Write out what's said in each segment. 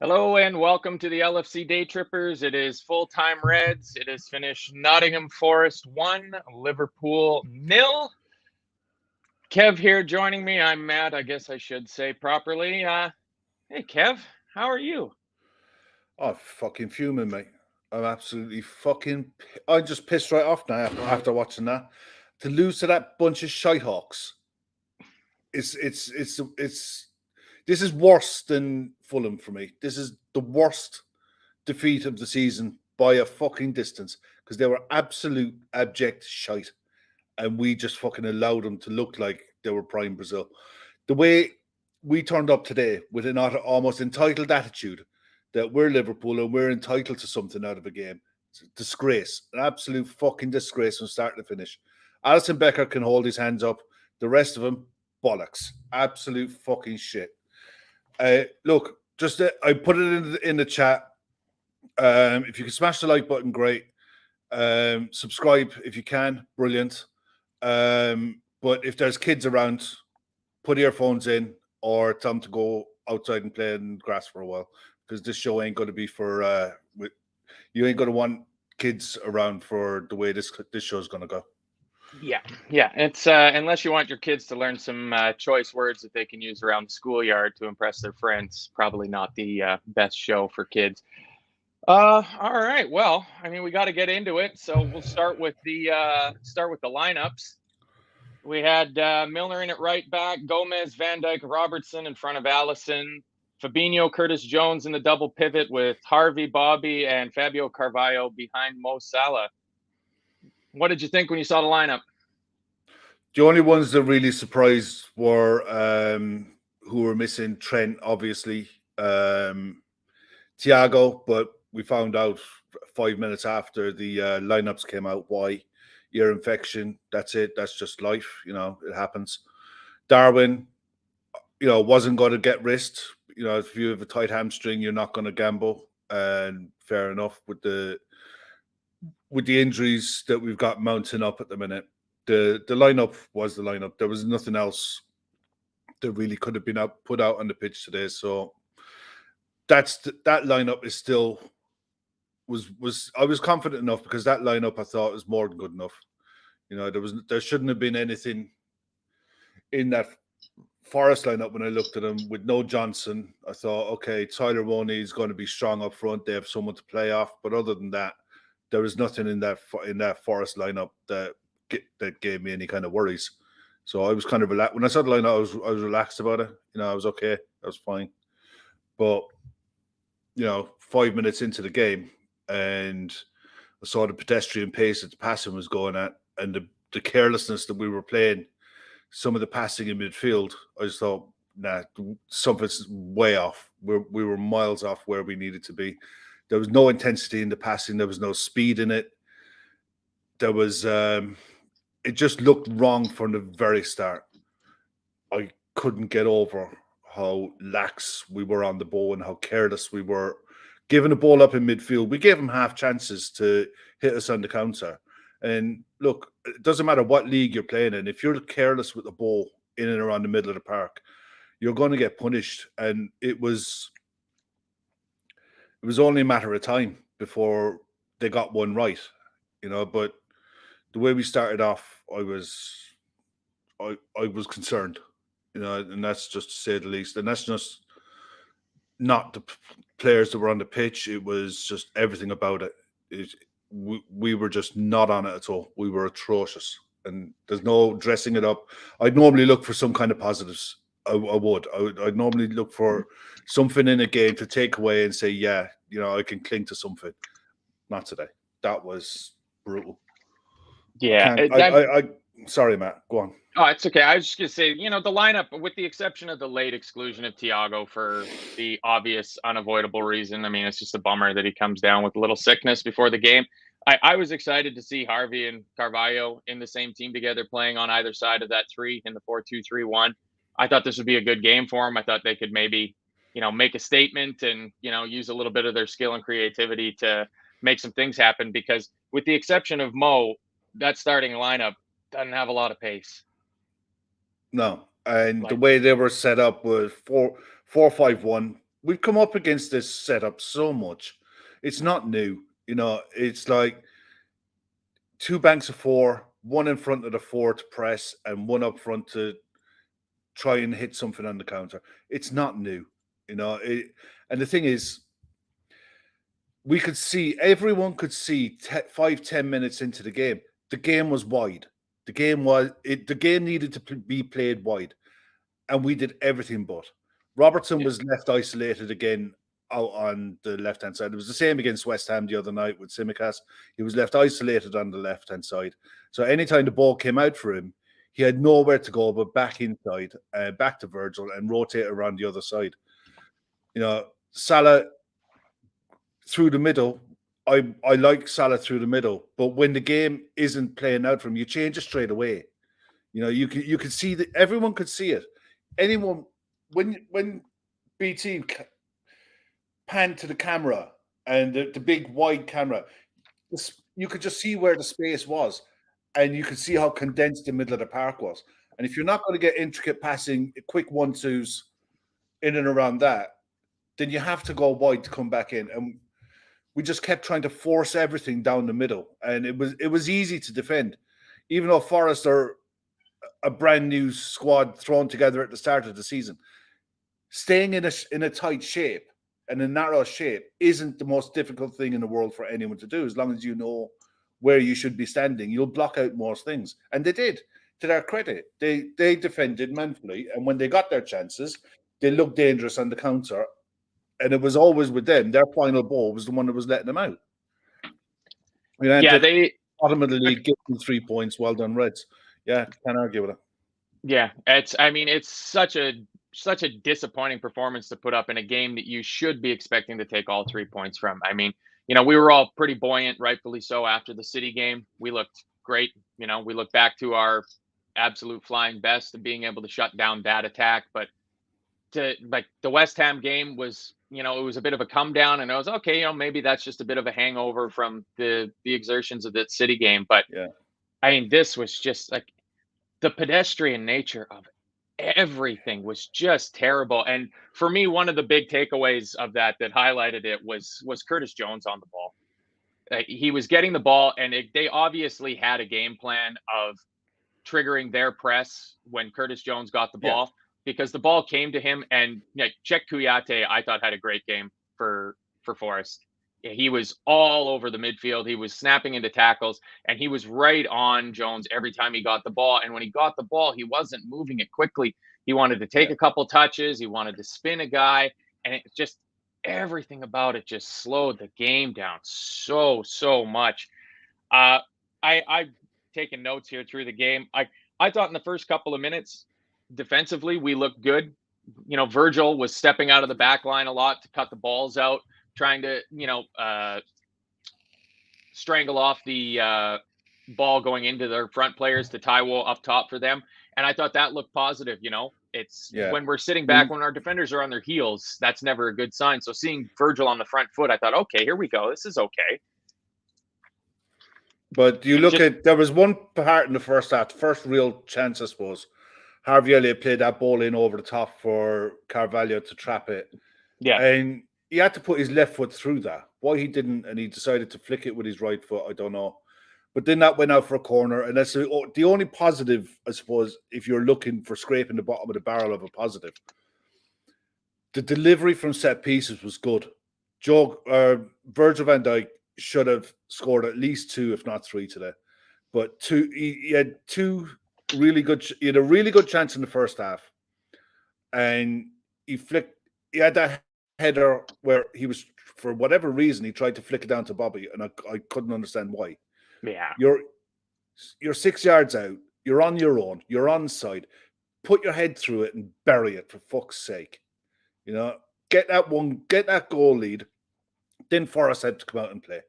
Hello and welcome to the LFC Daytrippers. It is full-time Reds. It has finished Nottingham Forest 1, Liverpool 0. Kev here joining me. I'm Matt, I guess I should say properly. Hey, Kev, how are you? Oh, fucking fuming, mate. I'm absolutely fucking. I just pissed right off now after watching that. To lose to that bunch of shitehawks, it's. This is worse than Fulham for me. This is the worst defeat of the season by a fucking distance because they were absolute abject shite, and we just fucking allowed them to look like they were prime Brazil. The way we turned up today with an almost entitled attitude that we're Liverpool and we're entitled to something out of a game. It's a disgrace, an absolute fucking disgrace from start to finish. Alison Becker can hold his hands up. The rest of them, bollocks. Absolute fucking shit. Look, just I put it in the chat. If you can smash the like button, great. Subscribe if you can, brilliant. But if there's kids around, put earphones in or tell them to go outside and play in grass for a while because this show ain't going to be for you ain't going to want kids around for the way this show's going to go. Yeah. It's unless you want your kids to learn some choice words that they can use around the schoolyard to impress their friends, probably not the best show for kids. All right. Well, I mean, we got to get into it, so we'll start with the lineups. We had Milner in at right back, Gomez, Van Dijk, Robertson in front of Allison, Fabinho, Curtis Jones in the double pivot with Harvey, Bobby, and Fabio Carvalho behind Mo Salah. What did you think when you saw the lineup? The only ones that really surprised were who were missing Trent, obviously, Thiago, but we found out 5 minutes after the lineups came out why. Ear infection, that's it. That's just life, it happens. Darwin, wasn't going to get risked. If you have a tight hamstring, you're not going to gamble. And fair enough with the injuries that we've got mounting up at the minute. The lineup was the lineup. There was nothing else that really could have been put out on the pitch today. So that lineup is still was I was confident enough because that lineup I thought was more than good enough. There shouldn't have been anything in that Forest lineup when I looked at them with no Johnson. I thought, okay, Tyler Roney is going to be strong up front. They have someone to play off, but other than that, there was nothing in that Forest lineup that gave me any kind of worries. So I was kind of relaxed when I saw the lineup. I was relaxed about it. I was okay. I was fine. But 5 minutes into the game, and I saw the pedestrian pace that the passing was going at, and the carelessness that we were playing. Some of the passing in midfield, I just thought, nah, something's way off. We were miles off where we needed to be. There was no intensity in the passing. There was no speed in it. There was, it just looked wrong from the very start. I couldn't get over how lax we were on the ball and how careless we were. Giving the ball up in midfield, we gave them half chances to hit us on the counter. And look, it doesn't matter what league you're playing in. If you're careless with the ball in and around the middle of the park, you're going to get punished. And it was only a matter of time before they got one right, But the way we started off, I was concerned, and that's just to say the least. And that's just not the players that were on the pitch. It was just everything about it. We were just not on it at all. We were atrocious, and there's no dressing it up. I'd normally look for some kind of positives. I'd normally look for something in a game to take away and say, yeah, I can cling to something. Not today. That was brutal. Yeah. Sorry, Matt. Go on. Oh, it's okay. I was just going to say, the lineup, with the exception of the late exclusion of Thiago for the obvious, unavoidable reason. I mean, it's just a bummer that he comes down with a little sickness before the game. I was excited to see Harvey and Carvalho in the same team together, playing on either side of that three in the 4-2-3-1. I thought this would be a good game for them. I thought they could maybe, make a statement and, use a little bit of their skill and creativity to make some things happen, because with the exception of Mo, that starting lineup doesn't have a lot of pace. No, and the way they were set up was 4-4-5-1. we've come up against this setup so much. It's not new. It's like two banks of four, one in front of the four to press, and one up front to try and hit something on the counter. It's not new. And the thing is, everyone could see 5-10 minutes into the game was wide. The game needed to be played wide, and we did everything but. Robertson was left isolated again out on the left-hand side. It was the same against West Ham the other night with Tsimikas. He was left isolated on the left-hand side. So anytime the ball came out for him, he had nowhere to go but back inside, back to Virgil, and rotate around the other side. Salah through the middle, I like Salah through the middle, but when the game isn't playing out for him, you change it straight away. You can see that everyone could see it. Anyone when BT panned to the camera and the big wide camera, you could just see where the space was, and you could see how condensed the middle of the park was. And if you're not going to get intricate passing, quick 1-2s in and around that, then you have to go wide to come back in. And we just kept trying to force everything down the middle, and it was easy to defend, even though Forest are a brand new squad thrown together at the start of the season. Staying in a tight shape and a narrow shape isn't the most difficult thing in the world for anyone to do. As long as you know where you should be standing, you'll block out most things. And they did. To their credit, they defended manfully, and when they got their chances, they looked dangerous on the counter. And it was always with them. Their final ball was the one that was letting them out. They ultimately get them 3 points. Well done, Reds. Yeah, can't argue with it. Yeah, it's such a disappointing performance to put up in a game that you should be expecting to take all 3 points from. I mean, we were all pretty buoyant, rightfully so, after the City game. We looked great. We looked back to our absolute flying best and being able to shut down that attack. But the West Ham game was, it was a bit of a come down, and I was okay. Maybe that's just a bit of a hangover from the exertions of that City game. But yeah, I mean, this was just like the pedestrian nature of everything was just terrible. And for me, one of the big takeaways of that highlighted it was Curtis Jones on the ball. He was getting the ball, and they obviously had a game plan of triggering their press when Curtis Jones got the ball, because the ball came to him, and Cheick Kouyaté, I thought, had a great game for Forest. He was all over the midfield. He was snapping into tackles, and he was right on Jones every time he got the ball. And when he got the ball, he wasn't moving it quickly. He wanted to take a couple touches. He wanted to spin a guy, and it just, everything about it just slowed the game down so much. I've taken notes here through the game. I thought in the first couple of minutes, defensively, we looked good. Virgil was stepping out of the back line a lot to cut the balls out, trying to, strangle off the ball going into their front players to Taiwo up top for them. And I thought that looked positive. It's when we're sitting back, when our defenders are on their heels, that's never a good sign. So seeing Virgil on the front foot, I thought, okay, here we go. This is okay. But you look at, there was one part in the first half, the first real chance, I suppose. Harvey Elliott played that ball in over the top for Carvalho to trap it. Yeah. And he had to put his left foot through that. Why he didn't, and he decided to flick it with his right foot, I don't know. But then that went out for a corner, and that's the only positive, I suppose, if you're looking for scraping the bottom of the barrel of a positive. The delivery from set pieces was good. Virgil van Dijk should have scored at least 2, if not 3 today. But he had 2 really good. He had a really good chance in the first half, and he had that header where he was, for whatever reason, he tried to flick it down to Bobby, and I couldn't understand why. Yeah, you're 6 yards out. You're on your own. You're onside. Put your head through it and bury it, for fuck's sake. Get that goal lead. Then Forrest had to come out and play.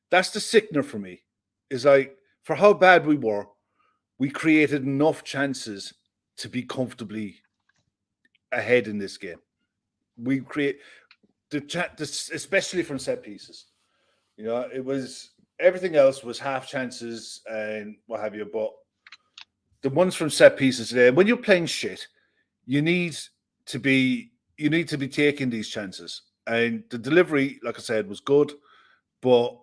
That's the sickener for me. Is like, for how bad we were, we created enough chances to be comfortably ahead in this game. We create especially from set pieces. It was, everything else was half chances and what have you. But the ones from set pieces today, when you're playing shit, you need to be, you need to be taking these chances. And the delivery, like I said, was good, but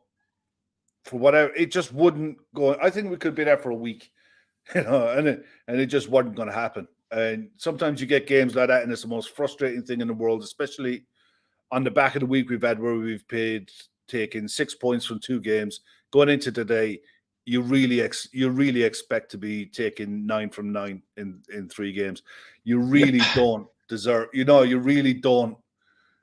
for whatever, it just wouldn't go. I think we could be there for a week, and it just wasn't going to happen. And sometimes you get games like that, and it's the most frustrating thing in the world, especially on the back of the week we've had where we've taken 6 points from 2 games. Going into today, you really expect to be taking 9 from 9 in 3 games. You really don't deserve. You really don't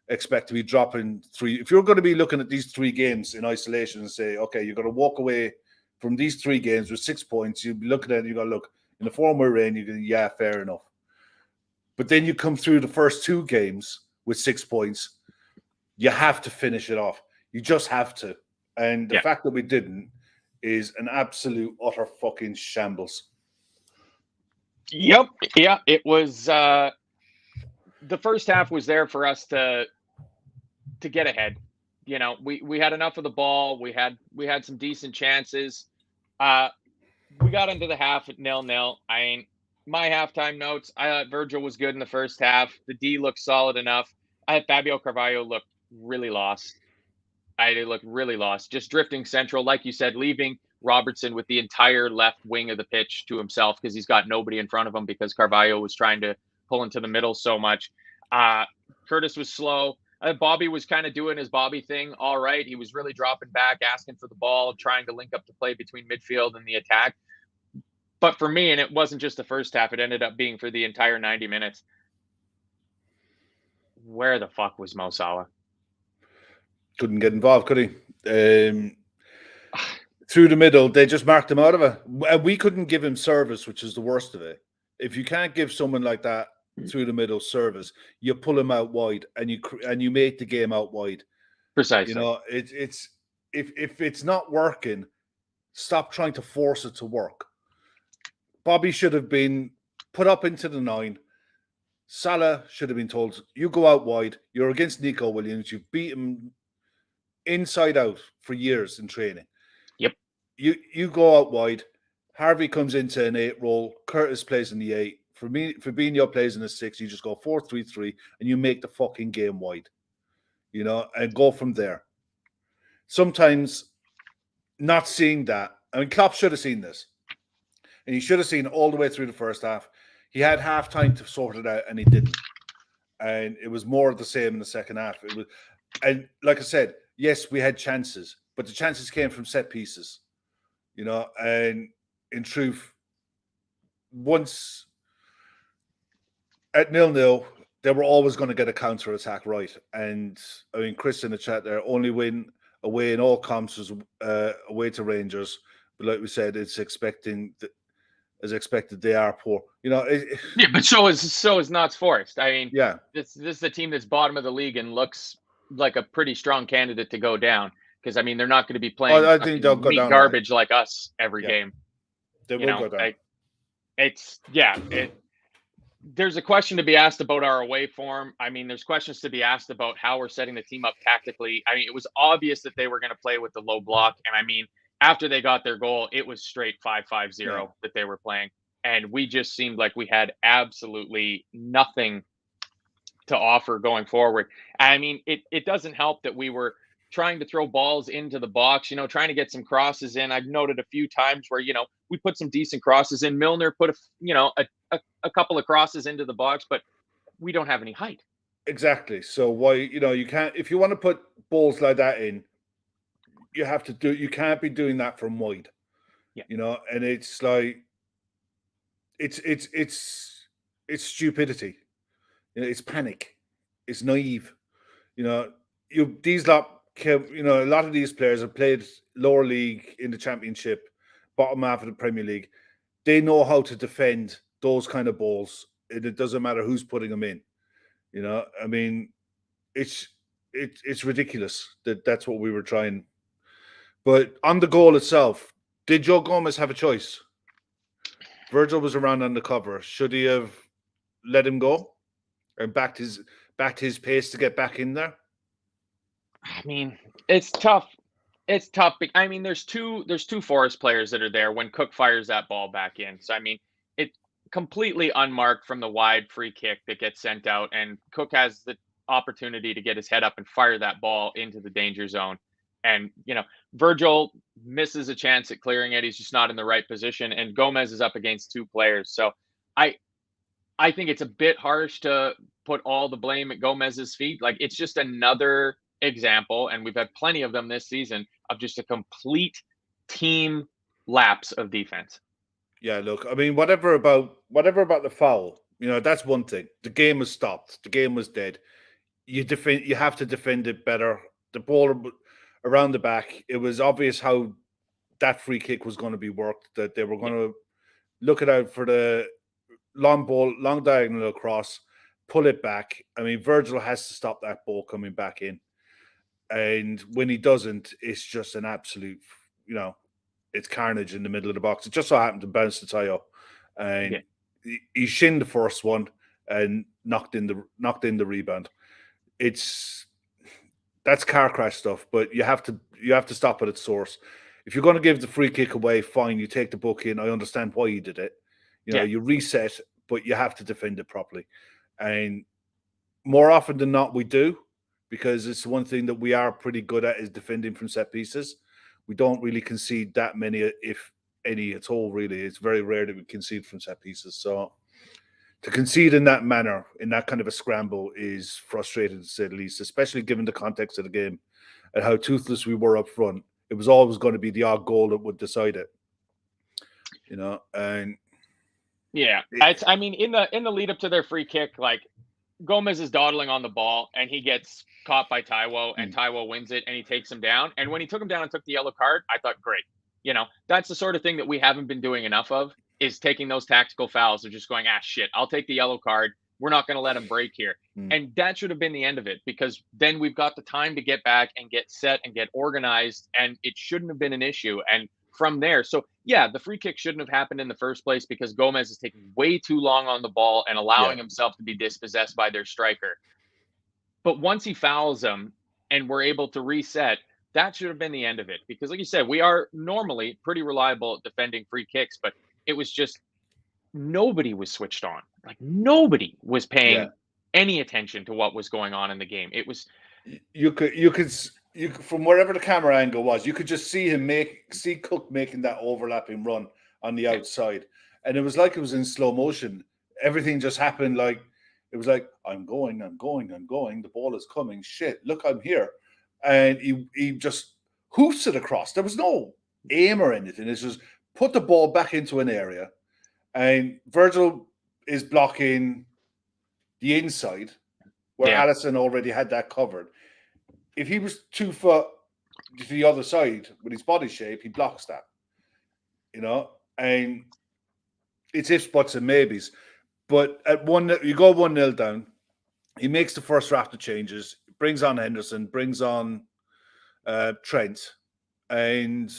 expect to be dropping 3. If you're going to be looking at these 3 games in isolation and say, okay, you're going to walk away from these 3 games with 6 points, you'd be looking at it, you got to look in the form we're in. You go, yeah, fair enough. But then you come through the first 2 games with 6 points. You have to finish it off. You just have to. And the fact that we didn't is an absolute utter fucking shambles. Yep. Yeah, it was. The first half was there for us to get ahead. We had enough of the ball. We had some decent chances. We got into the half at 0-0. I mean, my halftime notes, I thought Virgil was good in the first half. The D looked solid enough. I had Fabio Carvalho look really lost. They looked really lost. Just drifting central, like you said, leaving Robertson with the entire left wing of the pitch to himself because he's got nobody in front of him because Carvalho was trying to pull into the middle so much. Curtis was slow. Bobby was kind of doing his Bobby thing all right. He was really dropping back, asking for the ball, trying to link up the play between midfield and the attack. But for me, and it wasn't just the first half, it ended up being for the entire 90 minutes. Where the fuck was Mo Salah? Couldn't get involved, could he? Through the middle, they just marked him out of it. We couldn't give him service, which is the worst of it. If you can't give someone like that through the middle service, you pull him out wide, and you make the game out wide. Precisely. It's if it's not working, stop trying to force it to work. Bobby should have been put up into the 9. Salah should have been told, you go out wide. You're against Nico Williams. You've beat him inside out for years in training. Yep. You go out wide. Harvey comes into an 8 role. Curtis plays in the 8. Fabinho plays in a 6. You just go 4-3-3 and you make the fucking game wide. And go from there. Sometimes not seeing that. I mean, Klopp should have seen this. And he should have seen all the way through the first half. He had half time to sort it out, and he didn't. And it was more of the same in the second half. And like I said, yes, we had chances, but the chances came from set pieces. And in truth, once at 0-0, they were always going to get a counter attack right. And I mean, Chris in the chat there, only win away in all comps was away to Rangers. But like we said, it's as expected, they are poor. But so is Notts Forest. I mean, yeah, this is a team that's bottom of the league and looks like a pretty strong candidate to go down because I mean they're not going to be playing I think they'll go down garbage like us every game. They will go down. There's a question to be asked about our away form. I mean, there's questions to be asked about how we're setting the team up tactically. I mean, it was obvious that they were going to play with the low block, and I mean, after they got their goal, it was straight 5-5-0 that they were playing. And we just seemed like we had absolutely nothing to offer going forward. I mean, it doesn't help that we were trying to throw balls into the box, trying to get some crosses in. I've noted a few times where, we put some decent crosses in. Milner put a couple of crosses into the box, but we don't have any height. Exactly. So why, you can't, if you want to put balls like that in, you can't be doing that from wide. Yeah. And it's like it's stupidity. It's panic. It's naive. These lot, a lot of these players have played lower league in the Championship, bottom half of the Premier League. They know how to defend those kind of balls. It doesn't matter who's putting them in. I mean, it's ridiculous that's what we were trying. But on the goal itself, did Joe Gomez have a choice? Virgil was around on the cover. Should he have let him go and backed his pace to get back in there? I mean, it's tough. It's tough. I mean, there's two Forest players that are there when Cook fires that ball back in. So I mean, completely unmarked from the wide free kick that gets sent out, and Cook has the opportunity to get his head up and fire that ball into the danger zone. And, Virgil misses a chance at clearing it. He's just not in the right position. And Gomez is up against two players. So I I think it's a bit harsh to put all the blame at Gomez's feet. Like, it's just another example, and we've had plenty of them this season, of just a complete team lapse of defense. Yeah, look, I mean, whatever about the foul, that's one thing. The game was stopped. The game was dead. You have to defend it better. The ball around the back, it was obvious how that free kick was going to be worked, that they were going to look it out for the long ball, long diagonal across, pull it back. I mean, Virgil has to stop that ball coming back in. And when he doesn't, it's just an absolute, it's carnage in the middle of the box. It just so happened to bounce the tie up. And he shinned the first one and knocked in the rebound. That's car crash stuff, but you have to stop at its source. If you're going to give the free kick away, fine, you take the book in. I understand why you did it. You reset, but you have to defend it properly. And more often than not, we do, because it's one thing that we are pretty good at is defending from set pieces. We don't really concede that many, if any at all, really. It's very rare that we concede from set pieces. So to concede in that manner, in that kind of a scramble, is frustrating to say the least, especially given the context of the game and how toothless we were up front. It was always going to be the odd goal that would decide it. And I mean, in the lead up to their free kick, like, Gomez is dawdling on the ball and he gets caught by Taiwo, and Taiwo wins it and he takes him down. And when he took him down and took the yellow card, I thought, great. That's the sort of thing that we haven't been doing enough of, is taking those tactical fouls. They're just going, shit, I'll take the yellow card. We're not going to let him break here. And that should have been the end of it, because then we've got the time to get back and get set and get organized, and it shouldn't have been an issue. And from there, so the free kick shouldn't have happened in the first place, because Gomez is taking way too long on the ball and allowing himself to be dispossessed by their striker. But once he fouls him and we're able to reset, that should have been the end of it. Because like you said, we are normally pretty reliable at defending free kicks, but it was just nobody was switched on. Like, nobody was paying any attention to what was going on in the game. It was you could from wherever the camera angle was, you could just see Cook making that overlapping run on the outside, and it was like it was in slow motion. Everything just happened like it was like, I'm going. The ball is coming. Shit, look, I'm here, and he just hoofs it across. There was no aim or anything. It's just put the ball back into an area, and Virgil is blocking the inside where Allison already had that covered. If he was 2 foot to the other side with his body shape, he blocks that, and it's ifs, buts, and maybes. But at you go 1-0 down, he makes the first raft of changes, brings on Henderson, brings on Trent, and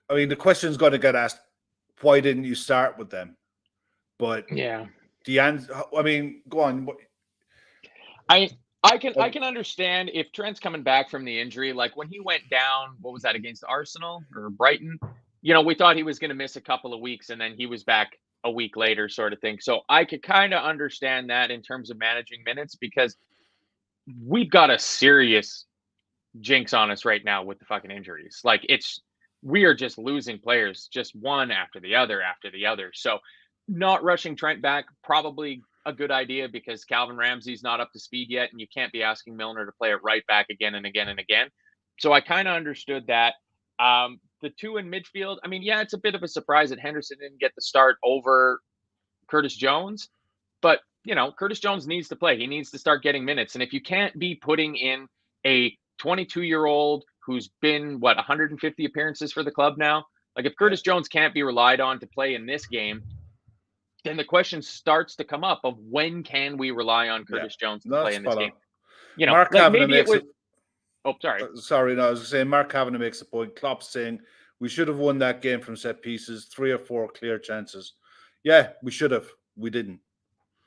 I mean, the question's going to get asked, why didn't you start with them? But the answer, I mean, go on. I can understand if Trent's coming back from the injury. Like, when he went down, what was that, against Arsenal or Brighton? We thought he was going to miss a couple of weeks, and then he was back a week later, sort of thing. So I could kind of understand that in terms of managing minutes, because we've got a serious jinx on us right now with the fucking injuries. Like, we are just losing players, just one after the other after the other. So not rushing Trent back, probably a good idea, because Calvin Ramsey's not up to speed yet, and you can't be asking Milner to play it right back again and again and again. So I kind of understood that. The two in midfield, I mean, it's a bit of a surprise that Henderson didn't get the start over Curtis Jones, but Curtis Jones needs to play. He needs to start getting minutes. And if you can't be putting in a 22-year-old who's been 150 appearances for the club now, like, if Curtis Jones can't be relied on to play in this game, then the question starts to come up of, when can we rely on Curtis Jones to play in this game? Mark Kavanagh makes it. Oh, sorry. Sorry, no, I was saying Mark Kavanagh makes a point. Klopp's saying we should have won that game from set pieces, 3 or 4 clear chances. Yeah, we should have. We didn't.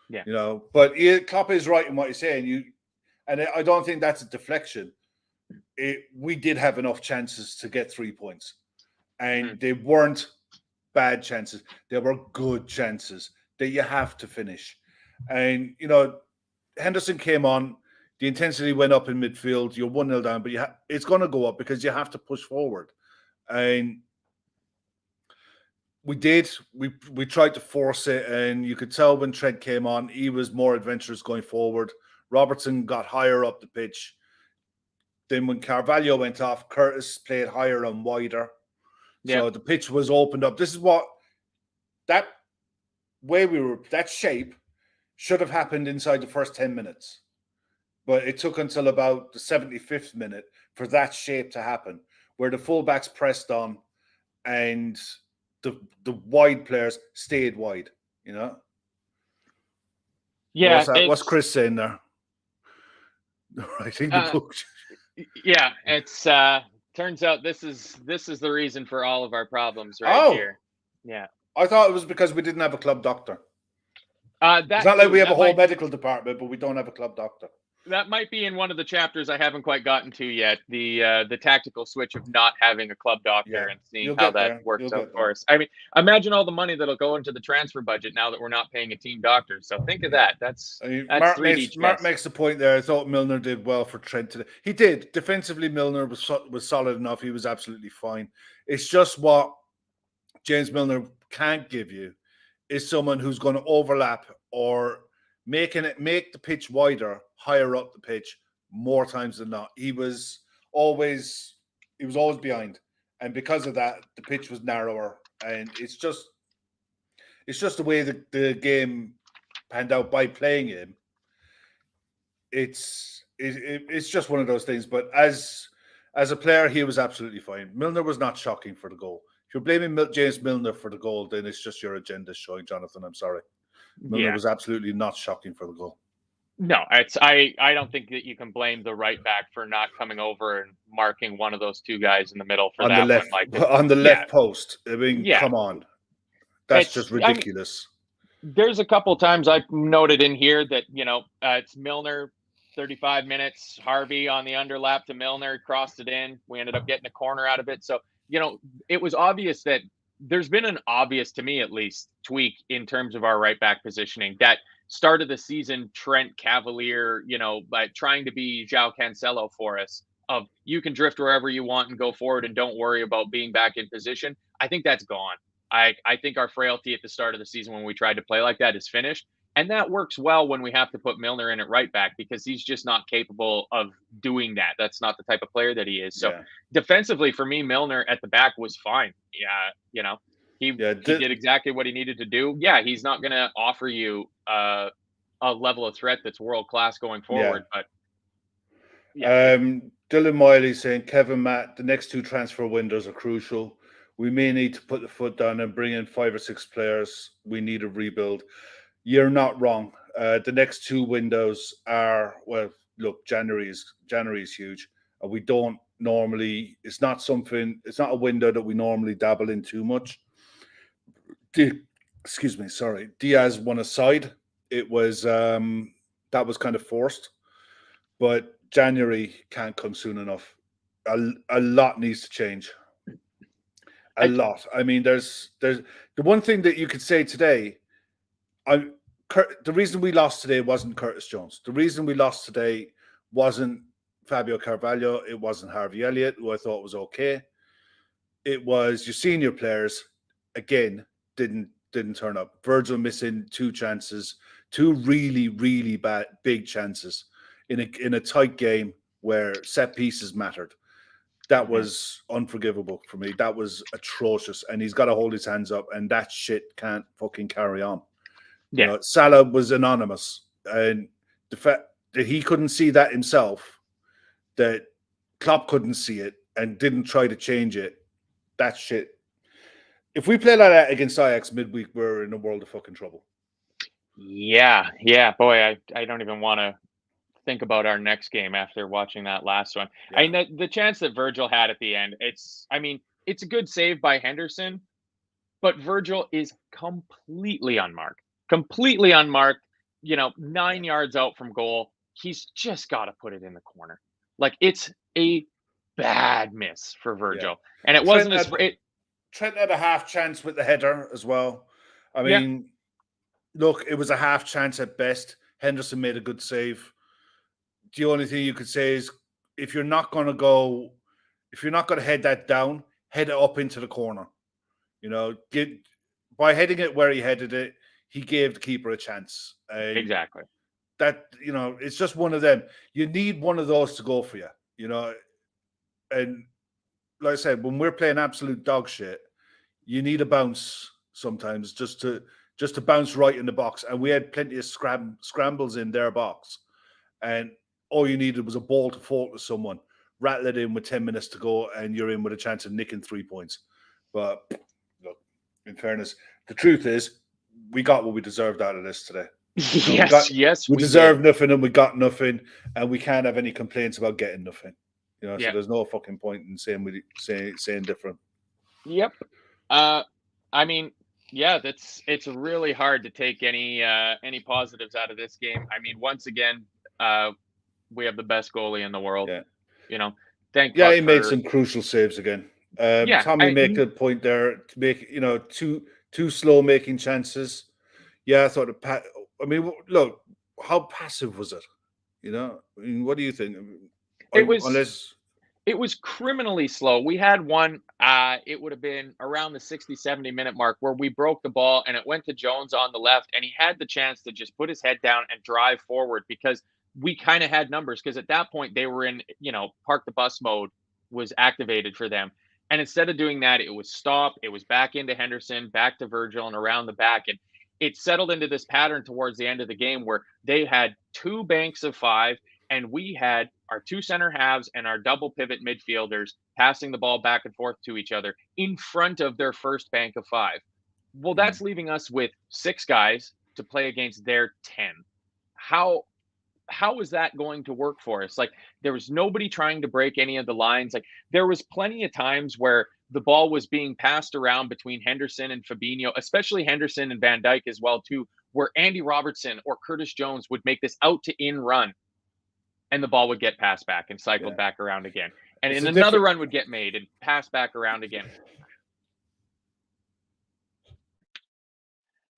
Yeah. But Klopp is right in what he's saying. And I don't think that's a deflection. We did have enough chances to get 3 points, and they weren't bad chances. There were good chances that you have to finish. And, Henderson came on, the intensity went up in midfield. You're 1-0 down, but it's going to go up because you have to push forward. And we did. We tried to force it, and you could tell when Trent came on, he was more adventurous going forward. Robertson got higher up the pitch. Then when Carvalho went off, Curtis played higher and wider. So the pitch was opened up. This is what that shape should have happened inside the first 10 minutes. But it took until about the 75th minute for that shape to happen, where the fullbacks pressed on and the wide players stayed wide, Yeah. What's Chris saying there? Writing the book. Yeah, it's turns out this is the reason for all of our problems here. Yeah. I thought it was because we didn't have a club doctor. It's not like we have a whole medical department, but we don't have a club doctor. That might be in one of the chapters I haven't quite gotten to yet. The tactical switch of not having a club doctor and seeing how that works out for us. I mean, imagine all the money that'll go into the transfer budget now that we're not paying a team doctor. So think of that. That's Mark makes the point there. I thought Milner did well for Trent today. He did. Defensively, Milner was solid enough. He was absolutely fine. It's just what James Milner can't give you is someone who's going to overlap or make the pitch wider, higher up the pitch more times than not. He was always behind, and because of that, the pitch was narrower. And it's just the way the game panned out by playing him. It's just one of those things. But as a player, he was absolutely fine. Milner was not shocking for the goal. If you're blaming James Milner for the goal, then it's just your agenda showing, Jonathan. I'm sorry. Milner was absolutely not shocking for the goal. No, I don't think that you can blame the right back for not coming over and marking one of those two guys in the middle for that left, one. On the left post. I mean, come on. That's just ridiculous. There's a couple times I've noted in here that, it's Milner, 35 minutes, Harvey on the underlap to Milner, crossed it in. We ended up getting a corner out of it. So, it was obvious that there's been an obvious, to me at least, tweak in terms of our right back positioning. That start of the season, Trent Cavalier, by trying to be João Cancelo for us, of you can drift wherever you want and go forward and don't worry about being back in position. I think that's gone. I think our frailty at the start of the season when we tried to play like that is finished. And that works well when we have to put Milner in at right back because he's just not capable of doing that. That's not the type of player that he is. So defensively, for me, Milner at the back was fine. Yeah, he did exactly what he needed to do. Yeah, he's not going to offer you a level of threat that's world-class going forward. But Dylan Miley saying, Kev and Matt, the next two transfer windows are crucial. We may need to put the foot down and bring in 5 or 6 players. We need a rebuild. You're not wrong. The next 2 windows are, January is huge. We don't normally, it's not a window that we normally dabble in too much. Excuse me, sorry. Diaz won a side. It was, that was kind of forced. But January can't come soon enough. A lot needs to change. A lot. I mean, there's the one thing that you could say today, the reason we lost today wasn't Curtis Jones. The reason we lost today wasn't Fabio Carvalho. It wasn't Harvey Elliott, who I thought was okay. It was your senior players, again, didn't turn up. Virgil missing 2 chances, 2 really, really big chances in a tight game where set pieces mattered. That was unforgivable for me. That was atrocious. And he's got to hold his hands up, and that shit can't fucking carry on. Yeah. Salah was anonymous, and the fact that he couldn't see that himself, that Klopp couldn't see it and didn't try to change it, that shit. If we play like that against Ajax midweek, we're in a world of fucking trouble. Yeah. Boy, I don't even want to think about our next game after watching that last one. Yeah. I mean, the chance that Virgil had at the end, it's a good save by Henderson, but Virgil is completely unmarked. 9 yards out from goal. He's just got to put it in the corner. Like, it's a bad miss for Virgil. And it wasn't Trent had a half chance with the header as well. I mean, look, it was a half chance at best. Henderson made a good save. The only thing you could say is if you're not going to head that down, head it up into the corner. By heading it where he headed it, he gave the keeper a chance. Exactly. That, it's just one of them. You need one of those to go for you, and like I said, when we're playing absolute dog shit, you need a bounce sometimes just to bounce right in the box. And we had plenty of scrambles in their box, and all you needed was a ball to fall to someone, rattle it in with 10 minutes to go, and you're in with a chance of nicking 3 points. But look, in fairness, the truth is we got what we deserved out of this today. Yes, we deserved nothing, and we got nothing, and we can't have any complaints about getting nothing. So there's no fucking point in saying different. Yep. I mean, it's really hard to take any positives out of this game. I mean, once again, we have the best goalie in the world. Yeah. Thank God. He made some crucial saves again. Tommy made a point there to make two slow making chances. Yeah, I thought I mean, look, how passive was it? I mean, what do you think? It was criminally slow. We had one, it would have been around the 60, 70-minute mark where we broke the ball and it went to Jones on the left, and he had the chance to just put his head down and drive forward because we kind of had numbers, because at that point they were in, park the bus mode was activated for them. And instead of doing that, it was stop. It was back into Henderson, back to Virgil, and around the back. And it settled into this pattern towards the end of the game where they had 2 banks of 5, and we had our 2 center halves and our double pivot midfielders passing the ball back and forth to each other in front of their first bank of 5. Well, that's leaving us with 6 guys to play against their 10. How is that going to work for us? Like, there was nobody trying to break any of the lines. Like, there was plenty of times where the ball was being passed around between Henderson and Fabinho, especially Henderson and Van Dijk as well too, where Andy Robertson or Curtis Jones would make this out to in run, and the ball would get passed back and cycled back around again. And another run would get made and passed back around again.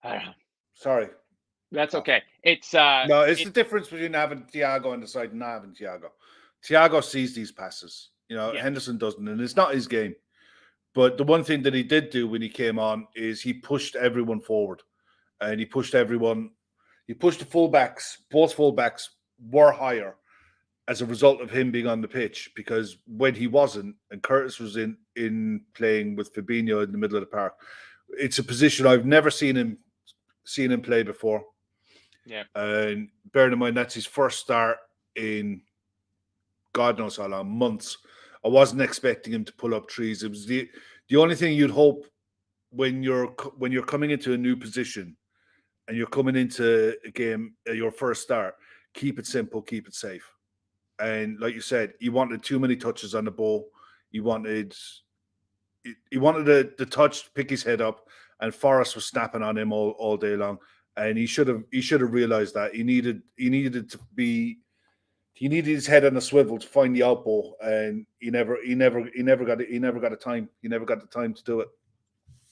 I don't know. Sorry. That's okay. It's the difference between having Thiago on the side and not having Thiago. Thiago sees these passes. Henderson doesn't, and it's not his game. But the one thing that he did do when he came on is he pushed everyone forward, and he pushed everyone. He pushed the fullbacks. Both fullbacks were higher as a result of him being on the pitch, because when he wasn't, and Curtis was in playing with Fabinho in the middle of the park, it's a position I've never seen him play before. Yeah. And bearing in mind that's his first start in God knows how long, months. I wasn't expecting him to pull up trees. It was the only thing you'd hope when you're coming into a new position and you're coming into a game, your first start. Keep it simple, keep it safe. And like you said, he wanted too many touches on the ball. He wanted the touch to pick his head up, and Forrest was snapping on him all day long. And he should have realized that he needed his head on a swivel to find the outball, and he never got the time to do it.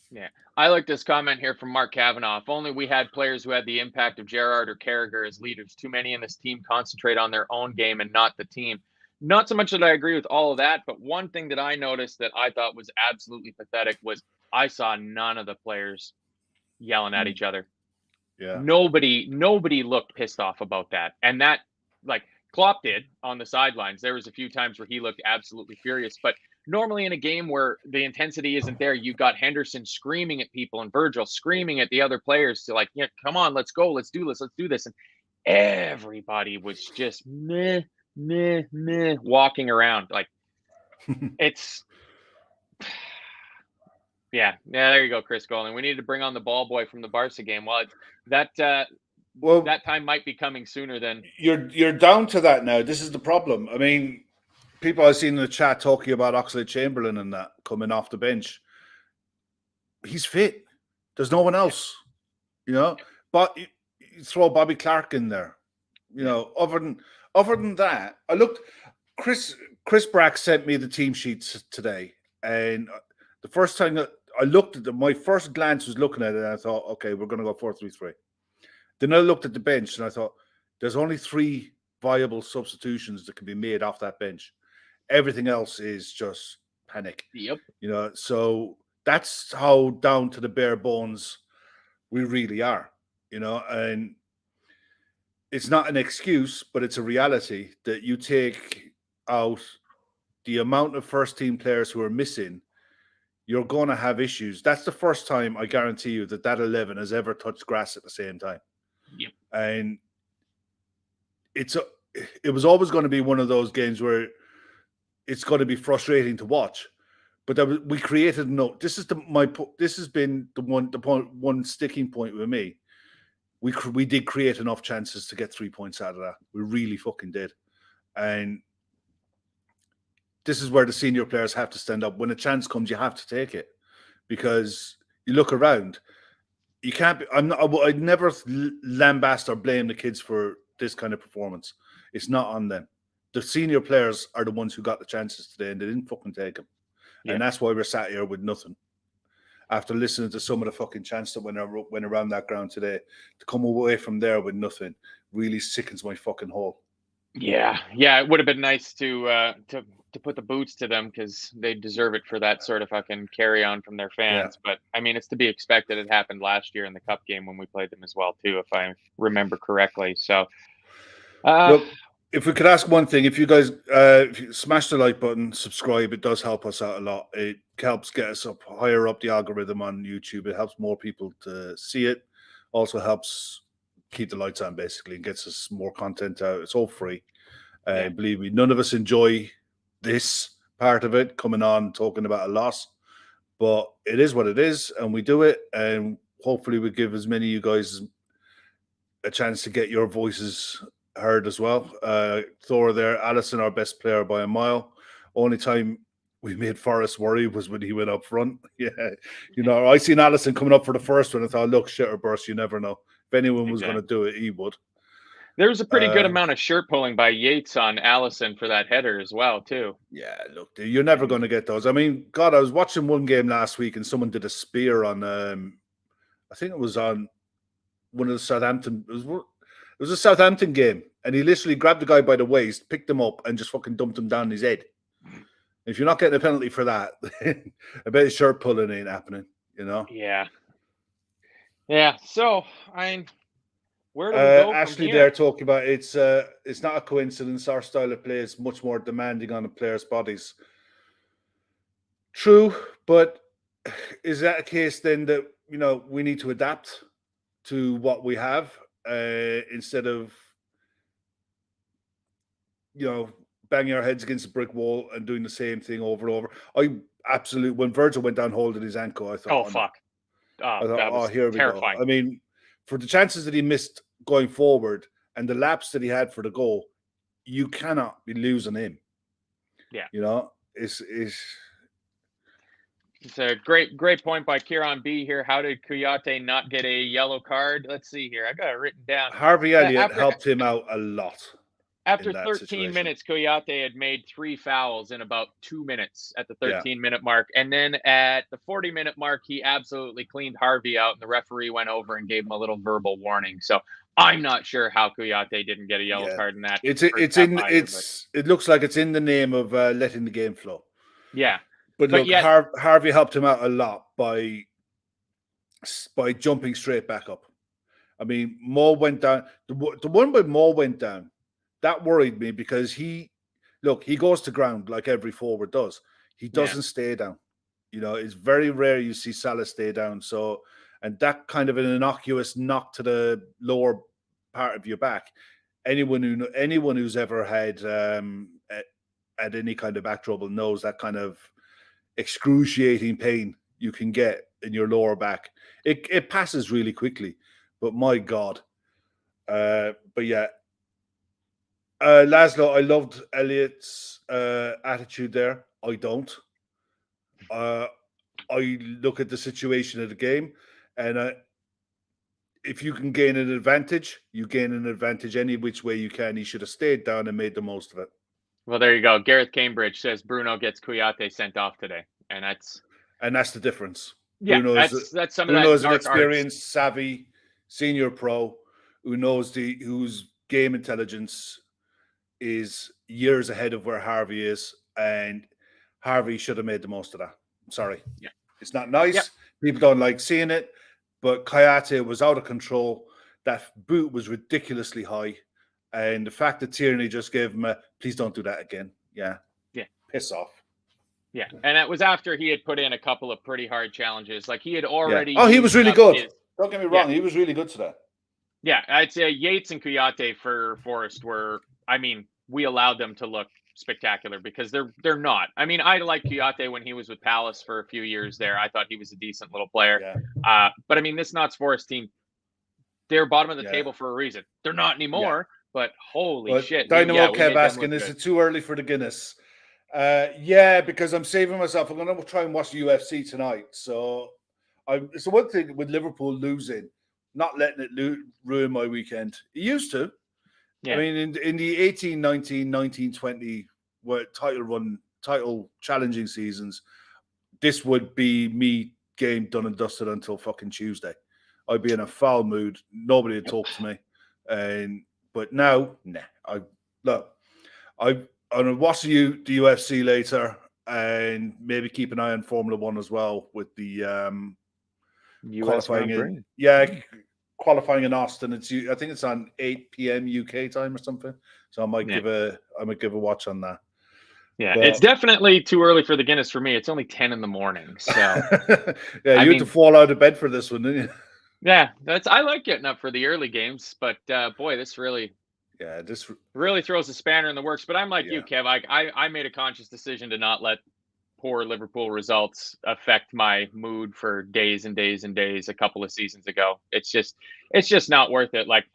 Yeah, I like this comment here from Mark Kavanaugh. If only we had players who had the impact of Gerrard or Carragher as leaders. Too many in this team concentrate on their own game and not the team. Not so much that I agree with all of that, but one thing that I noticed that I thought was absolutely pathetic was I saw none of the players yelling at each other. Yeah. Nobody looked pissed off about that. And that, like, Klopp did on the sidelines. There was a few times where he looked absolutely furious. But normally in a game where the intensity isn't there, you've got Henderson screaming at people and Virgil screaming at the other players to, like, yeah, come on, let's go, let's do this. And everybody was just meh, walking around. Like, it's... Yeah, there you go, Chris Golding. We need to bring on the ball boy from the Barca game. Well, that time might be coming sooner than... You're down to that now. This is the problem. I mean, people I've seen in the chat talking about Oxlade-Chamberlain and that coming off the bench. He's fit. There's no one else, But you throw Bobby Clark in there, Other than that, I looked. Chris Brack sent me the team sheets today, and the first thing I looked at my first glance was looking at it, and I thought, okay, we're going to go 4-3-3. Then I looked at the bench, and I thought, there's only 3 viable substitutions that can be made off that bench. Everything else is just panic. Yep. So that's how down to the bare bones we really are. And it's not an excuse, but it's a reality that you take out the amount of first team players who are missing, you're going to have issues. That's the first time, I guarantee you, that 11 has ever touched grass at the same time. Yep. And it was always going to be one of those games where it's going to be frustrating to watch. But we created this has been the one sticking point with me. We did create enough chances to get 3 points out of that. We really fucking did. And this is where the senior players have to stand up. When a chance comes, you have to take it, because you look around. You can't be. I'd never lambast or blame the kids for this kind of performance. It's not on them. The senior players are the ones who got the chances today, and they didn't fucking take them. Yeah. And that's why we're sat here with nothing. After listening to some of the fucking chants that went around that ground today, to come away from there with nothing really sickens my fucking hole. Yeah, it would have been nice to put the boots to them, because they deserve it for that sort of fucking carry on from their fans. Yeah. But I mean, it's to be expected. It happened last year in the cup game when we played them as well too, if I remember correctly. So, look, if we could ask one thing, if you guys if you smash the like button, subscribe, it does help us out a lot. It helps get us up higher up the algorithm on YouTube. It helps more people to see it. Also helps keep the lights on, basically, and gets us more content out. It's all free. Believe me, none of us enjoy this part of it, coming on talking about a loss, but it is what it is, and we do it, and hopefully we give as many of you guys a chance to get your voices heard as well. Thor there, Allison, our best player by a mile. Only time we made Forrest worry was when he went up front. Yeah, I seen Allison coming up for the first one. I thought, look, shit or burst, you never know. If anyone was going to do it, he would. There was a pretty good amount of shirt pulling by Yates on Allison for that header as well, too. Yeah, look, you're never going to get those. I mean, God, I was watching one game last week and someone did a spear on, I think it was on one of the Southampton, it was a Southampton game, and he literally grabbed the guy by the waist, picked him up, and just fucking dumped him down his head. If you're not getting a penalty for that, I bet shirt pulling ain't happening, Yeah. Yeah, so, where do we go Ashley from here? there talking about it's not a coincidence. Our style of play is much more demanding on the players' bodies. True, but is that a case then that we need to adapt to what we have instead of banging our heads against a brick wall and doing the same thing over and over? When Virgil went down holding his ankle, I thought, oh fuck, I thought, that was here we terrifying. go. I mean, for the chances that he missed going forward and the laps that he had for the goal, you cannot be losing him. Yeah. It's a great point by Kieran B here. How did Kouyaté not get a yellow card? Let's see here. I got it written down. Harvey Elliott helped him out a lot. After 13 minutes, Kouyaté had made 3 fouls in about 2 minutes at the 13-minute mark. And then at the 40-minute mark, he absolutely cleaned Harvey out, and the referee went over and gave him a little verbal warning. So I'm not sure how Kouyaté didn't get a yellow card in that. It looks like it's in the name of letting the game flow. Yeah. But look, Harvey helped him out a lot by jumping straight back up. I mean, Mo went down. The one where Mo went down, that worried me, because he goes to ground like every forward does. He doesn't stay down. It's very rare you see Salah stay down. So, and that kind of an innocuous knock to the lower part of your back. Anyone who's ever had any kind of back trouble knows that kind of excruciating pain you can get in your lower back. It passes really quickly, but my God. But yeah. Laszlo, I loved Elliott's attitude there. I don't. I look at the situation of the game, and if you can gain an advantage, you gain an advantage any which way you can. He should have stayed down and made the most of it. Well, there you go. Gareth Cambridge says Bruno gets Kouyaté sent off today, and that's the difference. Yeah, Bruno that's some of Bruno that is an dark arts. experienced, savvy senior pro who knows whose game intelligence is years ahead of where Harvey is, and Harvey should have made the most of that. I'm sorry. Yeah. It's not nice. Yep. People don't like seeing it, but Kayate was out of control. That boot was ridiculously high. And the fact that Tierney just gave him a, please don't do that again. Yeah. Yeah. Piss off. Yeah. And that was after he had put in a couple of pretty hard challenges. Like he had already. Yeah. Oh, he was really good. Don't get me wrong. Yeah. He was really good today. Yeah. I'd say Yates and Kuyate for Forest were, I mean, we allowed them to look spectacular because they're not. I mean, I liked Kuyate when he was with Palace for a few years there. I thought he was a decent little player. Yeah. But I mean, this Notts Forest team, they're bottom of the table for a reason. They're not anymore, but holy shit. Dynamo Kev asking, is it too early for the Guinness? Yeah, because I'm saving myself. I'm going to try and watch the UFC tonight. So it's the one thing with Liverpool losing, not letting it ruin my weekend. It used to. Yeah. I mean, in the 18, 19, 19, 20 title challenging seasons, this would be me game done and dusted until fucking Tuesday. I'd be in a foul mood. Nobody would talk to me. But now, nah. I'll watch the UFC later and maybe keep an eye on Formula One as well with the qualifying. Qualifying in Austin. I think it's on 8 p.m. UK time or something. So I might give a watch on that. Yeah, it's definitely too early for the Guinness for me. It's only 10 in the morning. So yeah, you had to fall out of bed for this one, didn't you? Yeah, I like getting up for the early games, but boy, this really throws a spanner in the works. But I'm like you, Kev. I made a conscious decision to not let poor Liverpool results affect my mood for days and days and days a couple of seasons ago. It's just not worth it. Like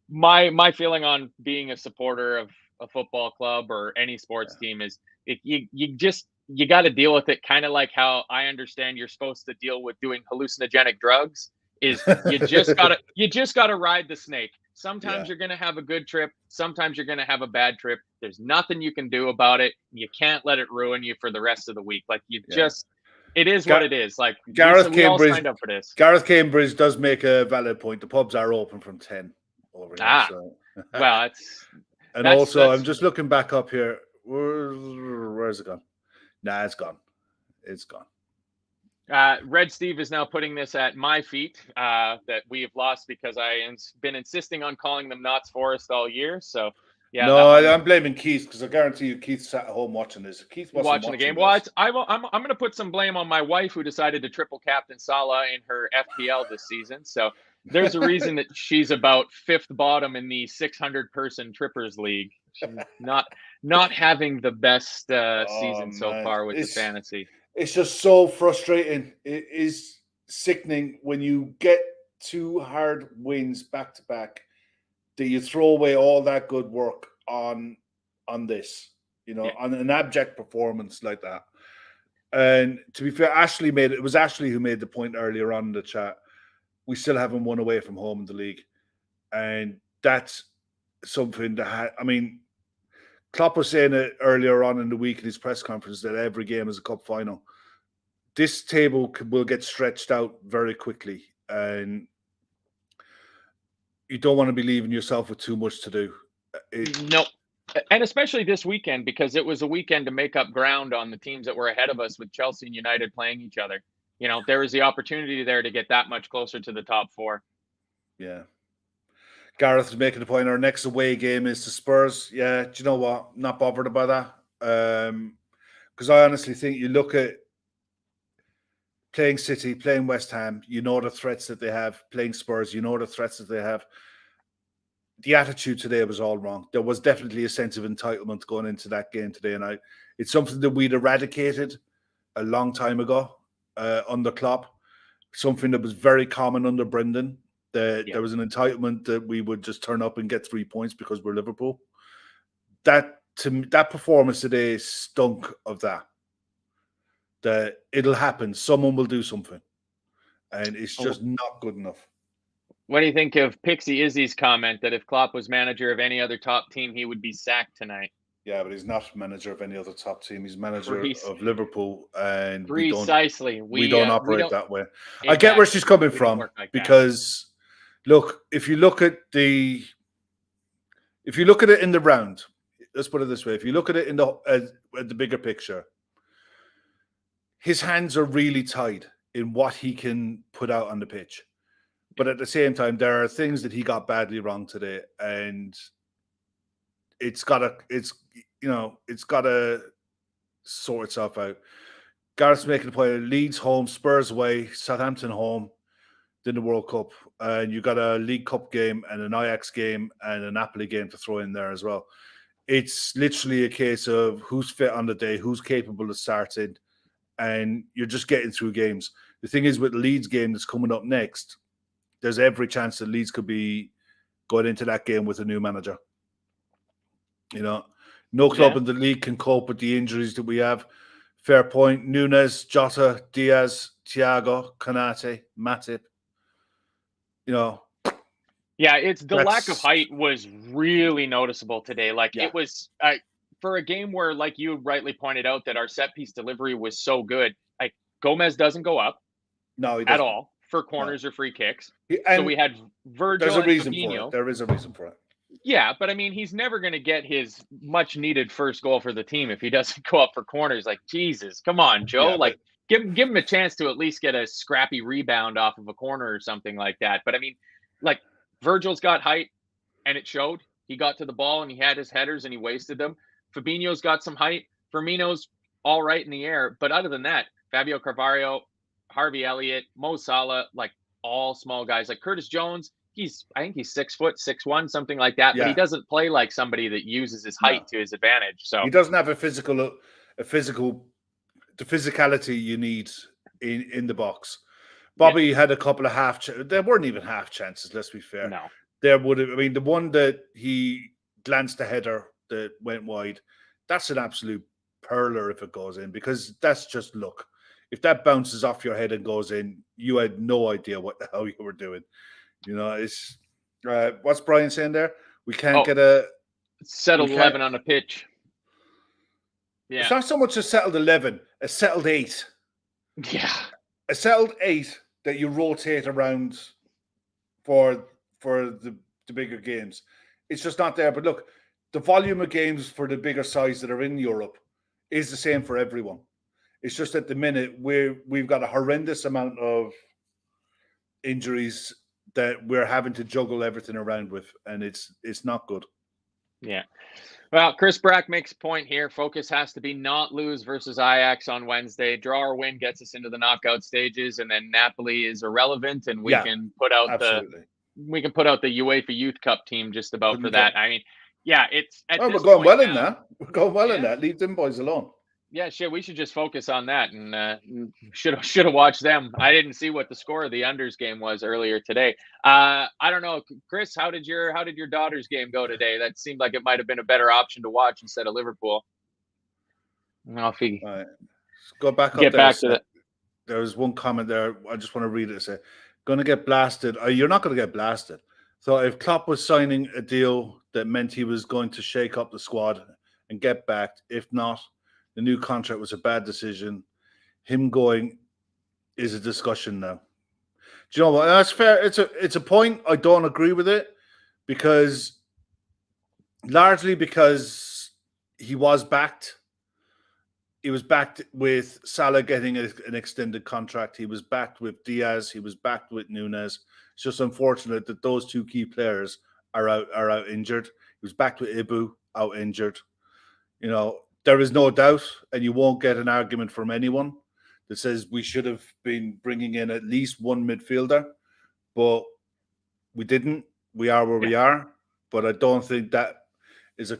my feeling on being a supporter of a football club or any sports team is you got to deal with it kind of like how I understand you're supposed to deal with doing hallucinogenic drugs is you just gotta ride the snake. Sometimes you're going to have a good trip. Sometimes you're going to have a bad trip. There's nothing you can do about it. You can't let it ruin you for the rest of the week. Like it is what it is. Like we all signed up for this. Gareth Cambridge does make a valid point. The pubs are open from 10 over here. So. Well, I'm just looking back up here. Where's it gone? Nah, it's gone. It's gone. Red Steve is now putting this at my feet that we have lost because I've been insisting on calling them Notts Forest all year. So, yeah. No, I'm blaming Keith because I guarantee you Keith's at home watching this. Keith wasn't watching the game. Well, I'm going to put some blame on my wife who decided to triple captain Salah in her FPL this season. So there's a reason that she's about fifth bottom in the 600-person Trippers League. She's not having the best season so far with the fantasy. It's just so frustrating. It is sickening when you get 2 hard wins back to back that you throw away all that good work on this, on an abject performance like that. And to be fair, it was Ashley who made the point earlier on in the chat. We still haven't won away from home in the league. And that's something that Klopp was saying it earlier on in the week in his press conference that every game is a cup final. This table will get stretched out very quickly, and you don't want to be leaving yourself with too much to do. No, and especially this weekend because it was a weekend to make up ground on the teams that were ahead of us with Chelsea and United playing each other. There was the opportunity there to get that much closer to the top 4. Yeah. Gareth is making the point. Our next away game is the Spurs. Yeah, do you know what? I'm not bothered about that. Because I honestly think you look at playing City, playing West Ham, the threats that they have. Playing Spurs, the threats that they have. The attitude today was all wrong. There was definitely a sense of entitlement going into that game today. And it's something that we'd eradicated a long time ago under Klopp. Something that was very common under Brendan. There was an entitlement that we would just turn up and get 3 points because we're Liverpool. That performance today stunk of that. That it'll happen. Someone will do something. And it's just not good enough. What do you think of Pixie Izzy's comment that if Klopp was manager of any other top team, he would be sacked tonight? Yeah, but he's not manager of any other top team. He's manager Precis- of Liverpool, and Precisely. we don't We operate don't that way. I get where exactly. she's coming We don't from work like that. because look, if you look at it in the round, let's put it this way: if you look at it in at the bigger picture, his hands are really tied in what he can put out on the pitch. But at the same time, there are things that he got badly wrong today, and it's gotta sort itself out. Gareth's making the point: Leeds home, Spurs away, Southampton home, then the World Cup, and you got a League Cup game and an Ajax game and a Napoli game to throw in there as well. It's literally a case of who's fit on the day, who's capable of starting, and you're just getting through games. The thing is, with the Leeds game that's coming up next, there's every chance that Leeds could be going into that game with a new manager. No club in the league can cope with the injuries that we have. Fair point. Nunes, Jota, Diaz, Thiago, Konate, Matip. Yeah, it's the lack of height was really noticeable today. Like it was for a game where, like you rightly pointed out, that our set piece delivery was so good. Like Gomez doesn't go up, no, he doesn't. At all for corners or free kicks. So we had Virgil. There's a reason and Fabinho. for it. There is a reason for it. Yeah, but I mean, he's never going to get his much needed first goal for the team if he doesn't go up for corners. Like, Jesus, come on, Joe. Yeah, give him a chance to at least get a scrappy rebound off of a corner or something like that. But I mean, like, Virgil's got height, and it showed. He got to the ball, and he had his headers, and he wasted them. Fabinho's got some height. Firmino's all right in the air. But other than that, Fabio Carvalho, Harvey Elliott, Mo Salah, like, all small guys. Like Curtis Jones, I think he's 6 foot, 6'1", something like that. Yeah. But he doesn't play like somebody that uses his height to his advantage. So he doesn't have the physicality you need in the box. Bobby had a couple of there weren't even half chances, let's be fair. No. There would have, I mean, the one that he glanced a header that went wide, that's an absolute perler if it goes in, because that's just luck. If that bounces off your head and goes in, you had no idea what the hell you were doing. It's what's Brian saying there? We can't get a settled 11 on the pitch. Yeah, it's not so much a settled 11, a settled 8. Yeah, a settled 8 that you rotate around for the bigger games. It's just not there. But look, the volume of games for the bigger sides that are in Europe is the same for everyone. It's just at the minute we've got a horrendous amount of injuries that we're having to juggle everything around with, and it's not good. Yeah. Well, Chris Brack makes a point here. Focus has to be not lose versus Ajax on Wednesday. Draw or win gets us into the knockout stages, and then Napoli is irrelevant, and we can put out the UEFA Youth Cup team just about for that. I mean, it's we're going well in that. We're going well in that. Leave them boys alone. Yeah, shit. We should just focus on that, and should have watched them. I didn't see what the score of the unders game was earlier today. I don't know, Chris. How did your daughter's game go today? That seemed like it might have been a better option to watch instead of Liverpool. I'll figure. All right. Let's go back up. Get there. Back to that. There was one comment there. I just want to read it. It said, "Going to get blasted." You're not going to get blasted. So if Klopp was signing a deal that meant he was going to shake up the squad and get backed, if not, the new contract was a bad decision. Him going is a discussion now. Do you know what? That's fair. It's a point. I don't agree with it largely because he was backed. He was backed with Salah getting an extended contract. He was backed with Diaz. He was backed with Nunes. It's just unfortunate that those two key players are out injured. He was backed with Ibu, out injured. There is no doubt, and you won't get an argument from anyone that says we should have been bringing in at least one midfielder, but we didn't. We are where we are, but I don't think that is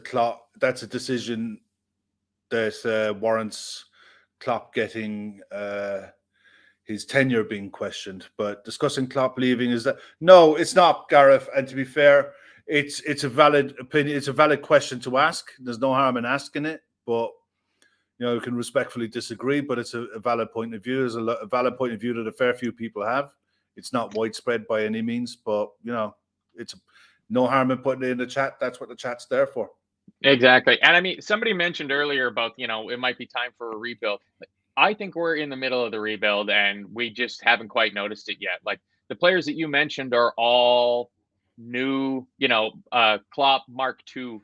that's a decision that warrants Klopp getting his tenure being questioned. But discussing Klopp leaving no, it's not, Gareth. And to be fair, it's a valid opinion. It's a valid question to ask. There's no harm in asking it. But, we can respectfully disagree, but it's a valid point of view. It's a valid point of view that a fair few people have. It's not widespread by any means, but, it's no harm in putting it in the chat. That's what the chat's there for. Exactly. And I mean, somebody mentioned earlier about, it might be time for a rebuild. I think we're in the middle of the rebuild and we just haven't quite noticed it yet. Like the players that you mentioned are all new, Klopp Mark II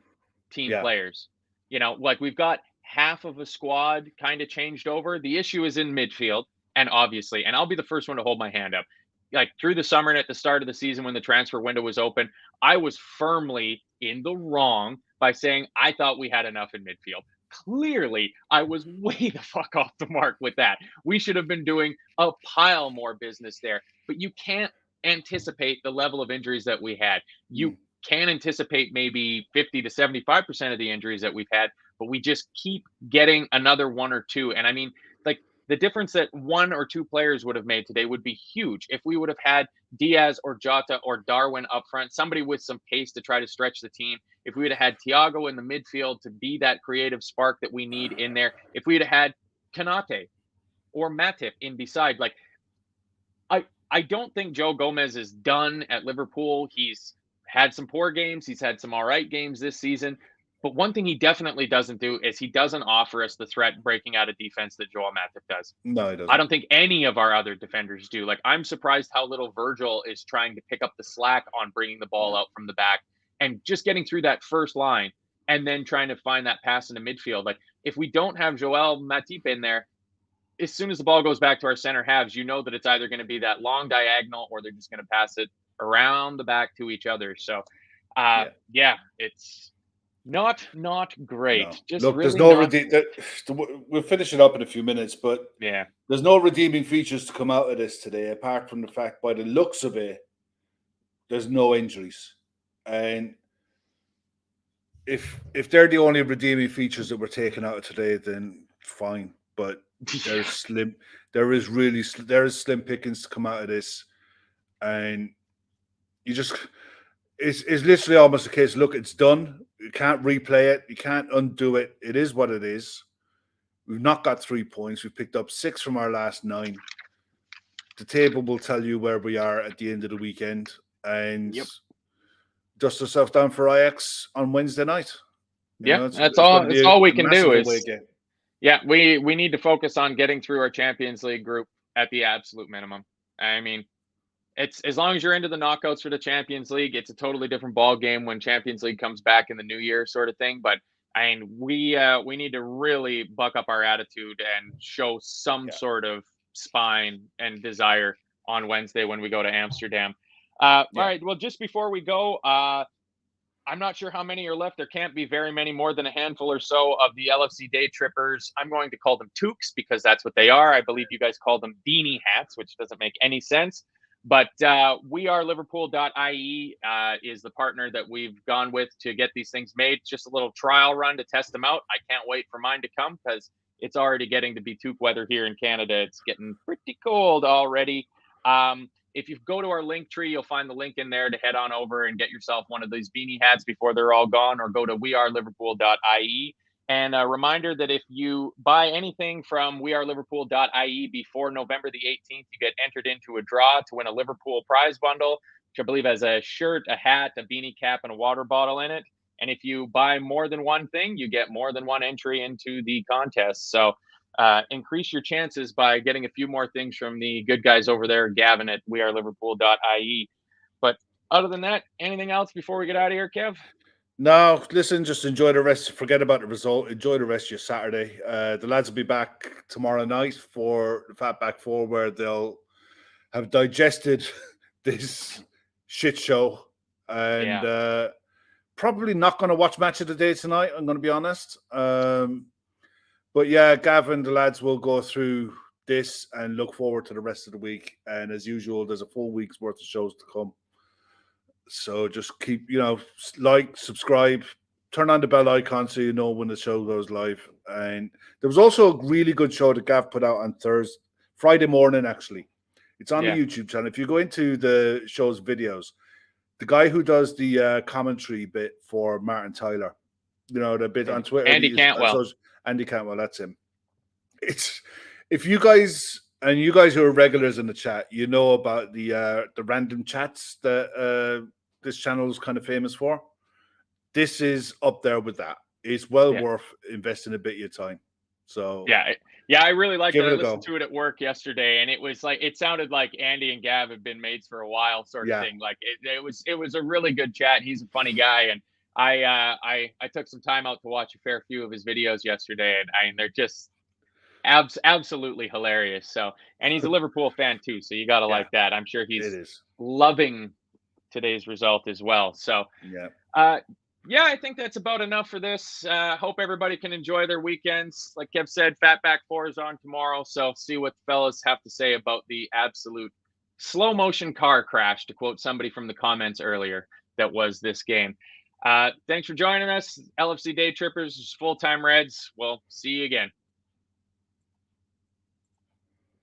team Yeah, players. Like we've got half of a squad kind of changed over. The issue is in midfield. And obviously, and I'll be the first one to hold my hand up. Like through the summer and at the start of the season when the transfer window was open, I was firmly in the wrong by saying I thought we had enough in midfield. Clearly, I was way the fuck off the mark with that. We should have been doing a pile more business there, but you can't anticipate the level of injuries that we had. You can anticipate maybe 50 to 75% of the injuries that we've had, but we just keep getting another one or two. And I mean, like the difference that one or two players would have made today would be huge if we would have had Diaz or Jota or Darwin up front, somebody with some pace to try to stretch the team. If we would have had Thiago in the midfield to be that creative spark that we need in there, if we would have had Kanate or Matip in beside, like I don't think Joe Gomez is done at Liverpool. He's had some poor games, he's had some all right games this season. But one thing he definitely doesn't do is he doesn't offer us the threat breaking out of defense that Joel Matip does. no, it I doesn't. don't think any of our other defenders do. Like, I'm surprised how little Virgil is trying to pick up the slack on bringing the ball out from the back and just getting through that first line and then trying to find that pass into midfield. Like, if we don't have Joel Matip in there, as soon as the ball goes back to our center halves, you know that it's either going to be that long diagonal or they're just going to pass it around the back to each other. So, yeah, it's not great. No. Just Look, there's really no not. we'll finish it up in a few minutes, but Yeah. there's no redeeming features to come out of this today, apart from the fact, by the looks of it, there's no injuries. And if they're the only redeeming features that we're taking out of today, then fine. But there's slim. There is slim pickings to come out of this, and you just it's literally almost a case. Look, it's done. You can't replay it. You can't undo it. It is what it is. We've not got 3 points. We've picked up 6 from our last 9. The table will tell you where we are at the end of the weekend, and Yep. dust ourselves down for Ajax on Wednesday night. That's all. It's all we can do is. Game. Yeah, we need to focus on getting through our Champions League group at the absolute minimum. I mean, it's as long as you're into the knockouts for the Champions League, it's a totally different ball game when Champions League comes back in the new year, sort of thing. But I mean, we need to really buck up our attitude and show some sort of spine and desire on Wednesday when we go to Amsterdam. All right. Well, just before we go, I'm not sure how many are left. There can't be very many, more than a handful or so of the LFC Daytrippers. I'm going to call them toques because that's what they are. I believe you guys call them beanie hats, which doesn't make any sense. But we are Liverpool.ie is the partner that we've gone with to get these things made. Just a little trial run to test them out. I can't wait for mine to come because it's already getting to be toque weather here in Canada. It's getting pretty cold already. If you go to our link tree, you'll find the link in there to head on over and get yourself one of these beanie hats before they're all gone, or go to weareliverpool.ie. And a reminder that if you buy anything from weareliverpool.ie before November the 18th, you get entered into a draw to win a Liverpool prize bundle, which I believe has a shirt, a hat, a beanie cap, and a water bottle in it. And if you buy more than one thing, you get more than one entry into the contest. So increase your chances by getting a few more things from the good guys over there, Gavin at weareliverpool.ie. But other than that, anything else before we get out of here, Kev? No, listen, just enjoy the rest. Forget about the result. Enjoy the rest of your Saturday. The lads will be back tomorrow night for the Fat Back Four, where they'll have digested this shit show and probably not going to watch Match of the Day tonight, I'm going to be honest. But yeah, Gavin, the lads will go through this and look forward to the rest of the week. And as usual, there's a full week's worth of shows to come. So just keep, like, subscribe, turn on the bell icon so you know when the show goes live. And there was also a really good show that Gav put out on Friday morning, actually. It's on the YouTube channel. If you go into the show's videos, the guy who does the commentary bit for Martin Tyler, the bit on Twitter. Andy Cantwell. Andy Cantwell, that's him. If you guys who are regulars in the chat, you know about the random chats that this channel is kind of famous for. This is up there with that. it's well Yeah. worth investing a bit of your time. So Yeah. Yeah, I really liked it. give I it a listened go. to it at work yesterday, and it sounded like Andy and Gav have been mates for a while, sort of Yeah. thing. Like it was a really good chat. He's a funny guy, and I took some time out to watch a fair few of his videos yesterday, and they're just absolutely hilarious. So, and he's a Liverpool fan too, so you got to Yeah, like that. I'm sure it he's is. loving today's result as well. So, Yeah. yeah, I think that's about enough for this. Hope everybody can enjoy their weekends. Like Kev said, Fatback 4 is on tomorrow. So see what the fellas have to say about the absolute slow motion car crash, to quote somebody from the comments earlier, that was this game. Thanks for joining us. LFC Daytrippers, full-time Reds. We'll see you again.